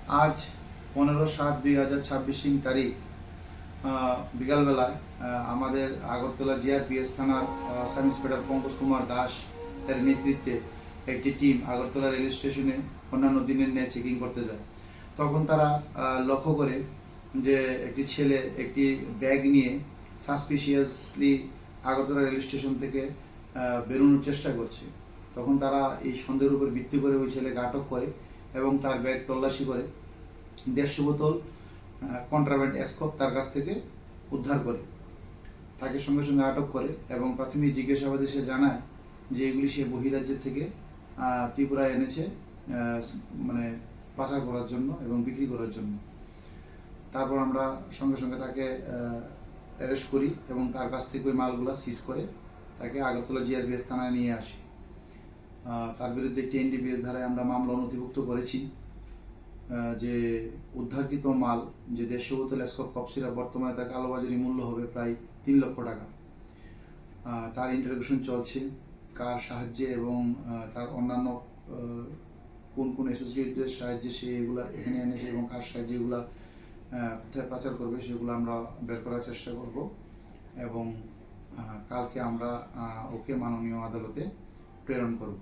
আজ 15/7/2026 তারিখ বিকালবেলায় আমাদের আগরতলা জিআরপিএস থানার সাব ইন্সপেক্টর পঙ্কজ কুমার দাস এর নেতৃত্বে একটি টিম আগরতলা রেল স্টেশনে অন্যান্য দিনের ন্যায় চেকিং করতে যায়। তখন তারা লক্ষ্য করে যে একটি ছেলে একটি ব্যাগ নিয়ে সাসপিশিয়াসলি আগরতলা রেল স্টেশন থেকে বেরোনোর চেষ্টা করছে। তখন তারা এই সন্দেহের উপর ভিত্তি করে ওই ছেলেকে আটক করে এবং তার ব্যাগ তল্লাশি করে 150 বোতল কন্ট্রাব্যান্ড স্কোপ তার কাছ থেকে উদ্ধার করে তাকে সঙ্গে সঙ্গে আটক করে এবং প্রাথমিক জিজ্ঞাসাবাদে সে জানায় যে এগুলি সে বহিরাজ্যের থেকে ত্রিপুরায় এনেছে মানে পাচার করার জন্য এবং বিক্রি করার জন্য। তারপর আমরা সঙ্গে সঙ্গে তাকে অ্যারেস্ট করি এবং তার কাছ থেকে ওই মালগুলো সিজ করে তাকে আগরতলা জিআরপিএস থানায় নিয়ে আসি। তার বিরুদ্ধে একটি এনডিপিএস ধারায় আমরা মামলা নথিভুক্ত করেছি যে উদ্ধারকৃত মাল যে 150 বোতল স্কপ কফ সিরাপ বর্তমানে তার কালোবাজারি মূল্য হবে প্রায় 3 লক্ষ টাকা। তার ইন্টারোগেশন চলছে কার সাহায্যে এবং তার অন্যান্য কোন কোন অ্যাসোসিয়েটদের সাহায্যে সে এগুলো এখানে এনেছে এবং কার সাহায্যে এগুলো কোথায় পাচার করবে সেগুলো আমরা বের করার চেষ্টা করব এবং কালকে আমরা ওকে মাননীয় আদালতে প্রেরণ করব।